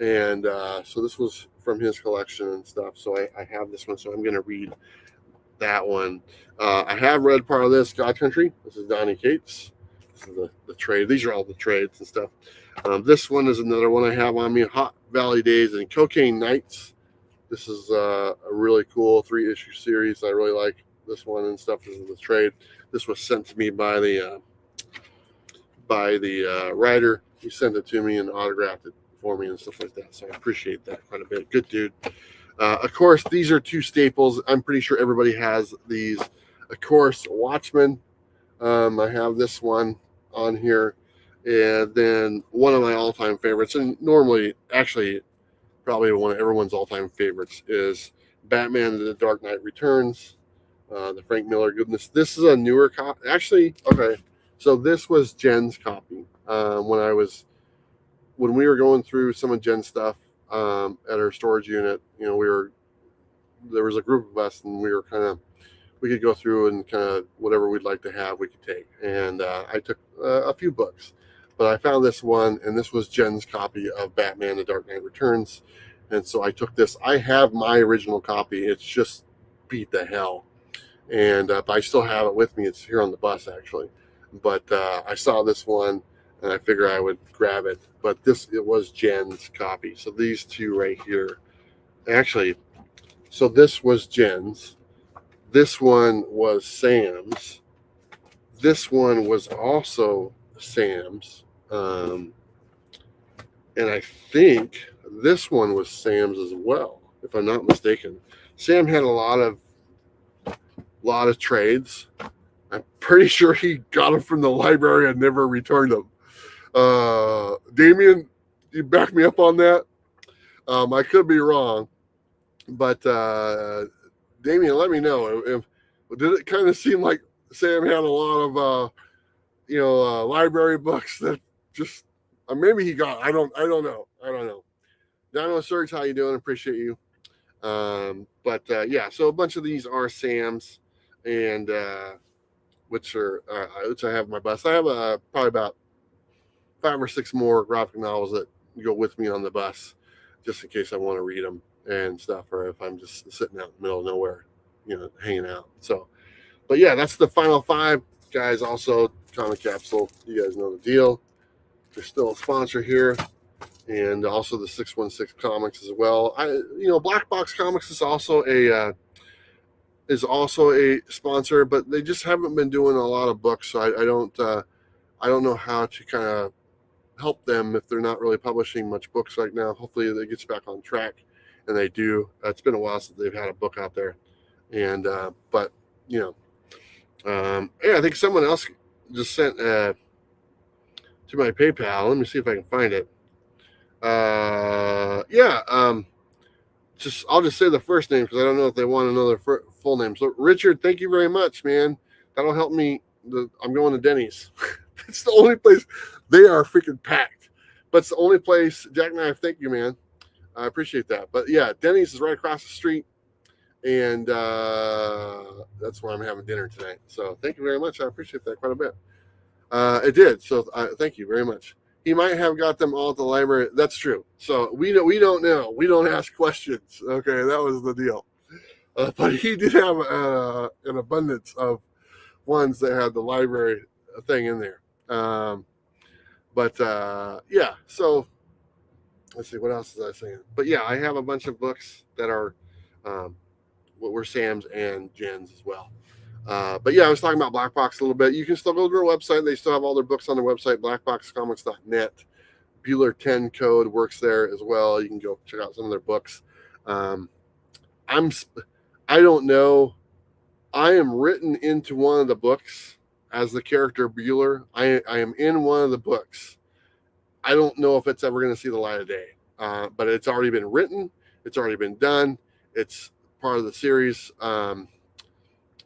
And so this was from his collection and stuff. So I have this one. So I'm going to read that one. I have read part of this, God Country. This is Donny Cates. This is the trade. These are all the trades and stuff. This one is another one I have on me, Hot Valley Days and Cocaine Nights. This is a really cool 3-issue series. I really like this one and stuff. This is the trade. This was sent to me by the writer. He sent it to me and autographed it for me and stuff like that. So I appreciate that quite a bit. Good dude. Of course, these are two staples. I'm pretty sure everybody has these. Of course, Watchmen. I have this one on here. And then one of my all-time favorites, and normally, actually, probably one of everyone's all-time favorites, is Batman The Dark Knight Returns, the Frank Miller goodness. This is a newer copy. Actually, okay, so this was Jen's copy. When we were going through some of Jen's stuff at her storage unit, you know, there was a group of us, and we could go through and kind of whatever we'd like to have, we could take. And I took a few books. But I found this one, and this was Jen's copy of Batman The Dark Knight Returns. And so I took this. I have my original copy. It's just beat the hell. And but I still have it with me. It's here on the bus, actually. But I saw this one, and I figured I would grab it. But it was Jen's copy. So these two right here. Actually, so this was Jen's. This one was Sam's. This one was also Sam's. And I think this one was Sam's as well, if I'm not mistaken. Sam had a lot of trades. I'm pretty sure he got them from the library and never returned them. Damien, you back me up on that? I could be wrong, but Damien, let me know. Did it kind of seem like Sam had a lot of library books that just maybe he got? I don't know. Dino Surge, how you doing? Appreciate you. Yeah, so a bunch of these are Sam's, and which I have in my bus. I have probably about 5 or 6 more graphic novels that go with me on the bus, just in case I want to read them and stuff, or if I'm just sitting out in the middle of nowhere, hanging out. So, but yeah, that's the final 5 guys. Also, Comic Capsule, you guys know the deal. There's still a sponsor here, and also the 616 Comics as well. Black Box Comics is also a sponsor, but they just haven't been doing a lot of books. So I don't know how to kind of help them if they're not really publishing much books right now. Hopefully, they get back on track, and they do. It's been a while since they've had a book out there, and I think someone else just sent to my PayPal. Let me see if I can find it. I'll just say the first name because I don't know if they want to know their full name. So Richard, thank you very much, man. That'll help me. I'm going to Denny's. It's the only place. They are freaking packed, but it's the only place. Jackknife, thank you, man. I appreciate that. But yeah, Denny's is right across the street, and that's where I'm having dinner tonight. So thank you very much. I appreciate that quite a bit. It did. So thank you very much. He might have got them all at the library. That's true. So we don't know. We don't ask questions. Okay, that was the deal. But he did have an abundance of ones that had the library thing in there. Yeah. So let's see. What else was I saying? But yeah, I have a bunch of books that are what were Sam's and Jen's as well. But yeah, I was talking about Black Box a little bit. You can still go to their website. They still have all their books on their website, blackboxcomics.net. Bueller 10 code works there as well. You can go check out some of their books. I don't know. I am written into one of the books as the character Bueller. I am in one of the books. I don't know if it's ever going to see the light of day, but it's already been written. It's already been done. It's part of the series.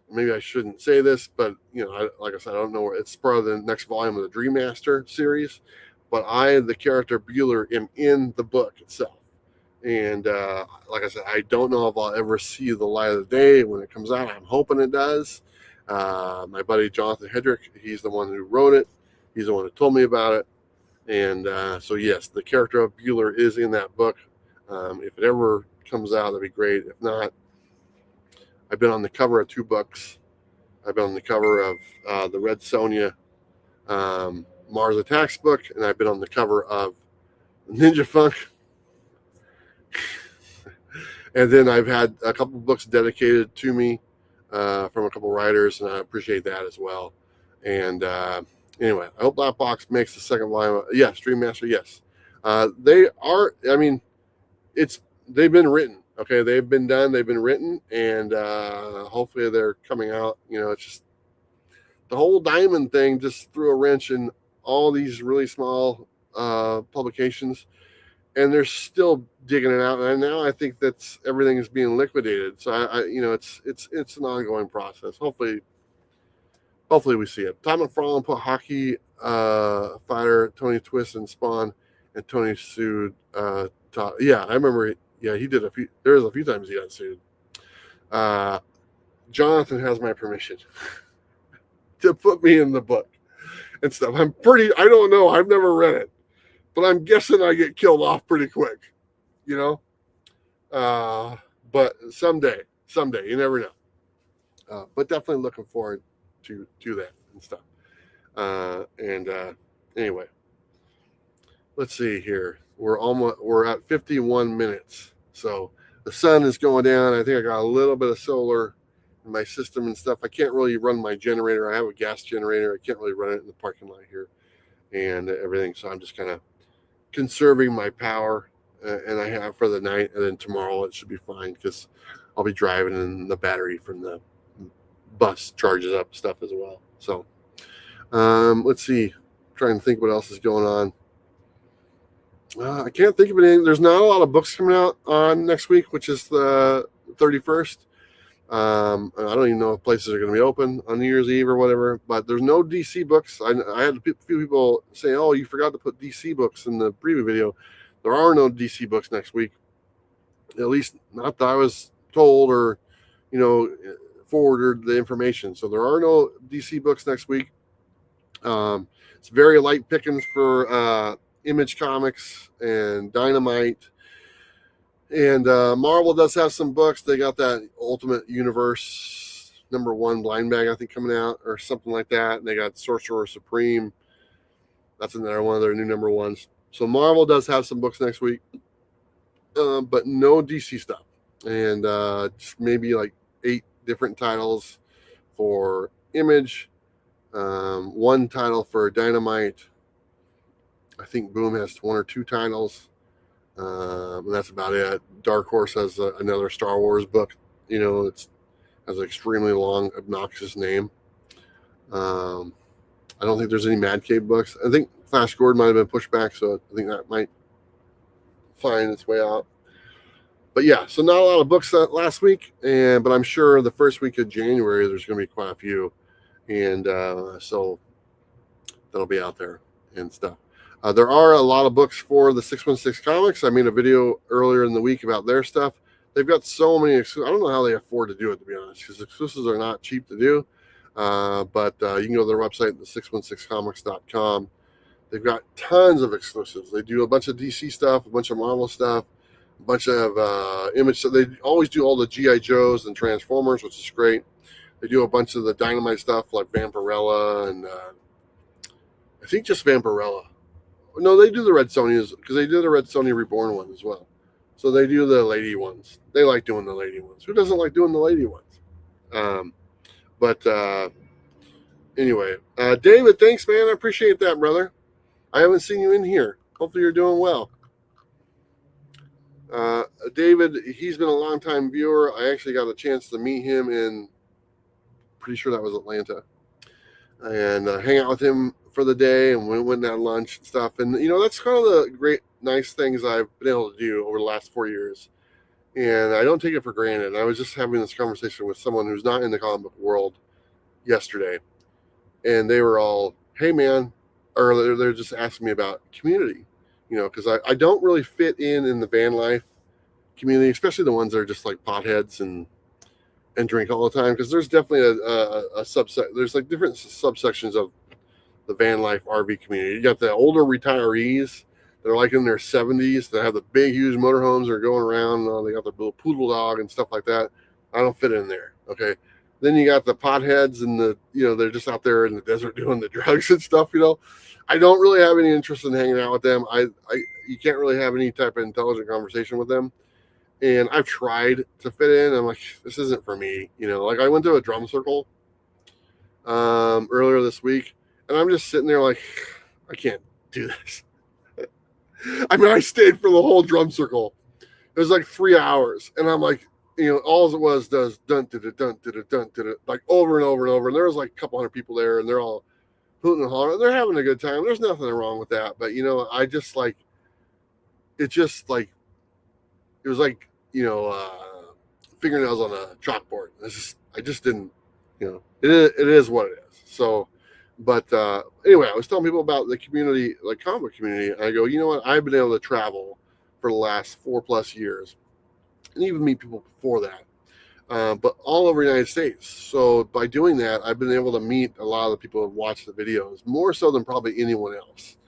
Maybe I shouldn't say this, but like I said, I don't know where it's part of the next volume of the Dream Master series. But I, the character Bueller, am in the book itself. And like I said, I don't know if I'll ever see the light of the day when it comes out. I'm hoping it does. My buddy Jonathan Hedrick, he's the one who wrote it. He's the one who told me about it. And so, yes, the character of Bueller is in that book. If it ever comes out, that'd be great. If not, I've been on the cover of 2 books. I've been on the cover of the Red Sonja Mars Attacks book, and I've been on the cover of Ninja Funk. And then I've had a couple books dedicated to me from a couple writers, and I appreciate that as well. And anyway, I hope Black Box makes the second volume. Yes, Dream Master, yes. They are, I mean, they've been written. Okay, they've been done, they've been written, and hopefully they're coming out. It's just the whole Diamond thing just threw a wrench in all these really small publications, and they're still digging it out. And now I think that's everything is being liquidated. So it's an ongoing process. Hopefully we see it. Tom McFarlane put hockey fighter Tony Twist and Spawn, and Tony sued. Yeah, I remember. Yeah, he did a few. There was a few times he got sued. Jonathan has my permission to put me in the book and stuff. I don't know. I've never read it, but I'm guessing I get killed off pretty quick, but someday, you never know. But definitely looking forward to that and stuff. Anyway, let's see here. We're at 51 minutes. So the sun is going down. I think I got a little bit of solar in my system and stuff. I can't really run my generator. I have a gas generator. I can't really run it in the parking lot here and everything. So I'm just kind of conserving my power, and I have for the night. And then tomorrow it should be fine because I'll be driving and the battery from the bus charges up stuff as well. So let's see. Trying to think what else is going on. I can't think of anything. There's not a lot of books coming out on next week, which is the 31st. I don't even know if places are going to be open on New Year's Eve or whatever, but there's no DC books. I had a few people say, oh, you forgot to put DC books in the preview video. There are no DC books next week, at least not that I was told or, forwarded the information. So there are no DC books next week. It's very light pickings for Image Comics and Dynamite. And Marvel does have some books. They got that Ultimate Universe #1 blind bag, I think, coming out or something like that. And they got Sorcerer Supreme. That's another one of their new #1s. So Marvel does have some books next week, but no DC stuff. And just maybe like 8 different titles for Image, 1 title for Dynamite. I think Boom has 1 or 2 titles. That's about it. Dark Horse has another Star Wars book. It has an extremely long, obnoxious name. I don't think there's any Mad Cave books. I think Flash Gordon might have been pushed back, so I think that might find its way out. But yeah, so not a lot of books last week, but I'm sure the first week of January there's going to be quite a few, and so that'll be out there and stuff. There are a lot of books for the 616 Comics. I made a video earlier in the week about their stuff. They've got so many. I don't know how they afford to do it, to be honest, because exclusives are not cheap to do. But you can go to their website, the616comics.com. They've got tons of exclusives. They do a bunch of DC stuff, a bunch of Marvel stuff, a bunch of Image. So they always do all the G.I. Joes and Transformers, which is great. They do a bunch of the Dynamite stuff like Vampirella and I think just Vampirella. No, they do the Red Sonjas because they do the Red Sonja Reborn one as well. So they do the lady ones. They like doing the lady ones. Who doesn't like doing the lady ones? Anyway, David, thanks, man. I appreciate that, brother. I haven't seen you in here. Hopefully you're doing well. David, he's been a long-time viewer. I actually got a chance to meet him in, pretty sure that was Atlanta, and hang out with him for the day, and we went down lunch and stuff. And that's kind of the great, nice things I've been able to do over the last 4 years, and I don't take it for granted. And I was just having this conversation with someone who's not in the comic book world yesterday, and they were all, "Hey, man," or they're just asking me about community, because I don't really fit in the van life community, especially the ones that are just like potheads and and drink all the time, because there's definitely a subset. There's like different subsections of the van life RV community. You got the older retirees that are like in their 70s that have the big, huge motorhomes. They're going around. They got their little poodle dog and stuff like that. I don't fit in there. Okay. Then you got the potheads and they're just out there in the desert doing the drugs and stuff. I don't really have any interest in hanging out with them. You can't really have any type of intelligent conversation with them. And I've tried to fit in. I'm like, this isn't for me. Like I went to a drum circle earlier this week, and I'm just sitting there like, I can't do this. I mean, I stayed for the whole drum circle. It was like 3 hours, and I'm like, all it was does dun dun dun dun dun dun, like over and over and over. And there was like a couple hundred people there, and they're all hooting and hollering. They're having a good time. There's nothing wrong with that. But I just like it. Just like it was like fingernails on a chalkboard. I just didn't. It is what it is. So. But anyway, I was telling people about the community, like comic community. And I go, you know what? I've been able to travel for the last 4+ years, and even meet people before that, but all over the United States. So by doing that, I've been able to meet a lot of the people who have watched the videos, more so than probably anyone else.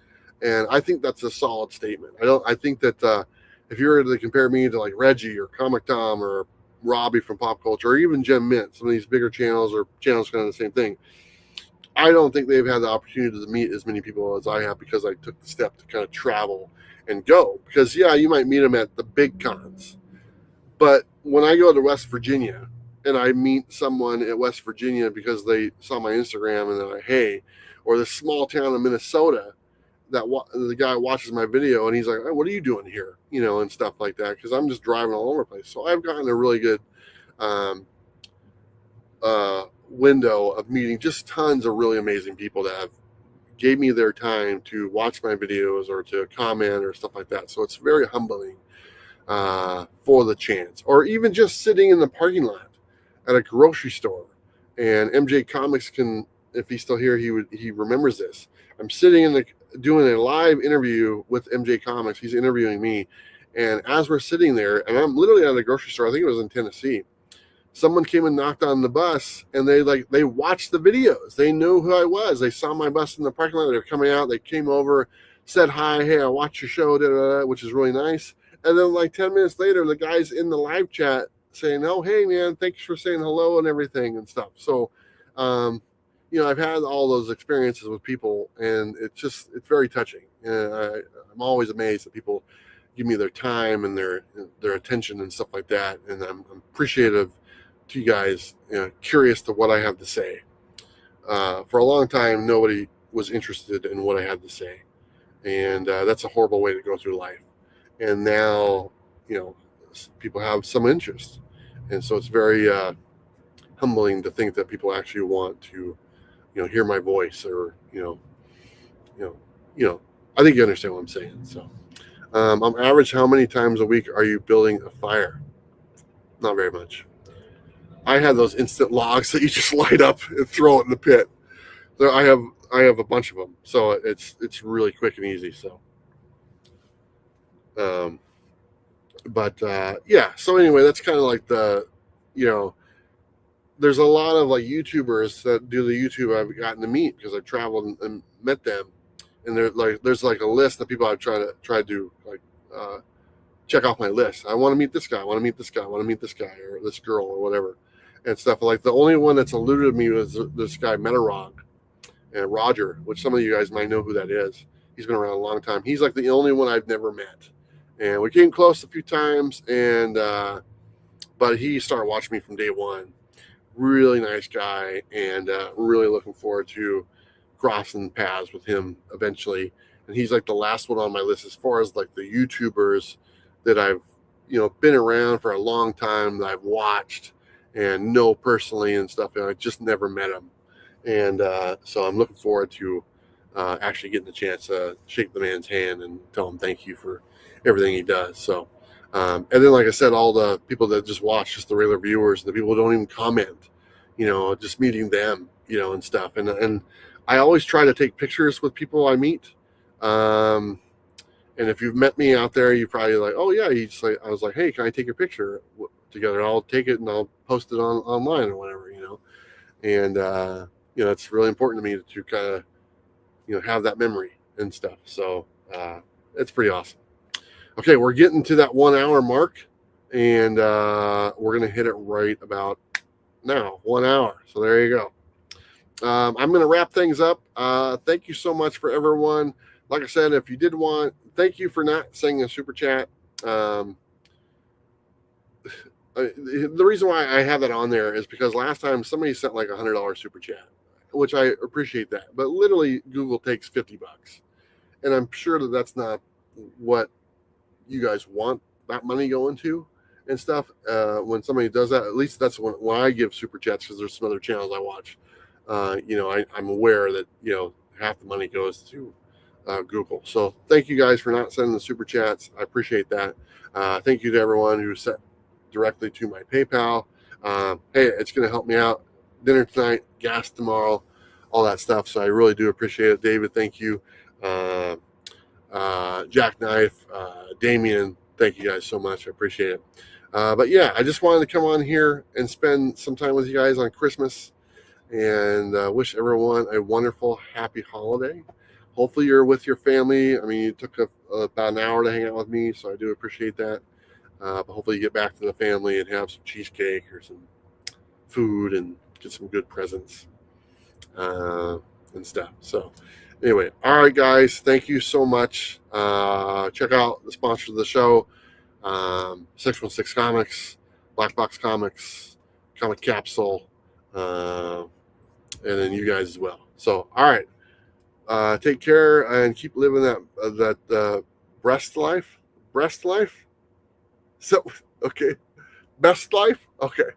And I think that's a solid statement. I think that if you were to compare me to like Reggie or Comic Tom or Robbie from Pop Culture, or even Jim Mint, some of these bigger channels or channels kind of the same thing, I don't think they've had the opportunity to meet as many people as I have, because I took the step to kind of travel and go. Because, yeah, you might meet them at the big cons. But when I go to West Virginia and I meet someone at West Virginia because they saw my Instagram and they're like, hey, or the small town in Minnesota that the guy watches my video and he's like, oh, what are you doing here? And stuff like that, because I'm just driving all over the place. So I've gotten a really good window of meeting just tons of really amazing people that have gave me their time to watch my videos or to comment or stuff like that. So it's very humbling for the chance. Or even just sitting in the parking lot at a grocery store. And MJ Comics can, if he's still here, he remembers this. I'm sitting doing a live interview with MJ Comics. He's interviewing me. And as we're sitting there, and I'm literally at a grocery store, I think it was in Tennessee, someone came and knocked on the bus, and they watched the videos. They knew who I was. They saw my bus in the parking lot. They were coming out. They came over, said hi, hey, I watched your show, da, da, da, which is really nice. And then like 10 minutes later, the guy's in the live chat saying, oh, hey, man, thanks for saying hello and everything and stuff. So, I've had all those experiences with people, and it's very touching. And I'm always amazed that people give me their time and their attention and stuff like that. And I'm appreciative to you guys, curious to what I have to say. For a long time, nobody was interested in what I had to say. And that's a horrible way to go through life. And now, people have some interest. And so it's very humbling to think that people actually want to, hear my voice, or, I think you understand what I'm saying. So on average, how many times a week are you building a fire? Not very much. I have those instant logs that you just light up and throw it in the pit. So I have a bunch of them. So it's really quick and easy. So, yeah. So anyway, that's kind of like there's a lot of like YouTubers that do the YouTube I've gotten to meet because I've traveled and met them. And there's like a list of people I've tried to like check off my list. I want to meet this guy. I want to meet this guy. I want to meet this guy or this girl or whatever and stuff. Like the only one that's eluded me was this guy Metarog and Roger, which some of you guys might know who that is. He's been around a long time. He's like the only one I've never met. And we came close a few times, and but he started watching me from day one. Really nice guy, and really looking forward to crossing paths with him eventually. And he's like the last one on my list as far as like the YouTubers that I've been around for a long time, that I've watched and know personally and stuff. And I just never met him, and so I'm looking forward to actually getting the chance to shake the man's hand and tell him thank you for everything he does. So and then, like I said, all the people that just watch, just the regular viewers, the people who don't even comment, just meeting them, and stuff. And I always try to take pictures with people I meet. And if you've met me out there, you probably like, oh yeah, I was like, hey, can I take your picture? together. I'll take it and I'll post it online or whatever, and it's really important to me to kind of have that memory and stuff. So it's pretty awesome. Okay, we're getting to that 1 hour mark, and we're gonna hit it right about now. 1 hour. So there you go. I'm gonna wrap things up. Thank you so much for everyone. Like I said, if you did want, thank you for not sending a super chat. The reason why I have that on there is because last time somebody sent like $100 super chat, which I appreciate that, but literally Google takes $50, and I'm sure that that's not what you guys want that money going to and stuff. When somebody does that, at least that's when I give super chats, because there's some other channels I watch. I'm aware that half the money goes to Google. So thank you guys for not sending the super chats. I appreciate that. Thank you to everyone who sent directly to my PayPal. Hey, it's going to help me out. Dinner tonight, gas tomorrow, all that stuff. So I really do appreciate it. David, thank you. Jackknife, Damien, thank you guys so much. I appreciate it. But yeah, I just wanted to come on here and spend some time with you guys on Christmas, and wish everyone a wonderful, happy holiday. Hopefully you're with your family. I mean, you took about an hour to hang out with me, so I do appreciate that. But hopefully you get back to the family and have some cheesecake or some food and get some good presents and stuff. So anyway, all right, guys, thank you so much. Check out the sponsors of the show, 616 Comics, Black Box Comics, Comic Capsule, and then you guys as well. So, all right, take care and keep living that breast life. So, okay, best life. Okay.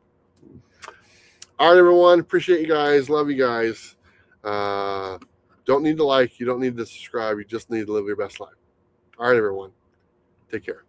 All right, everyone. Appreciate you guys. Love you guys. Don't need to like. You don't need to subscribe. You just need to live your best life. All right, everyone. Take care.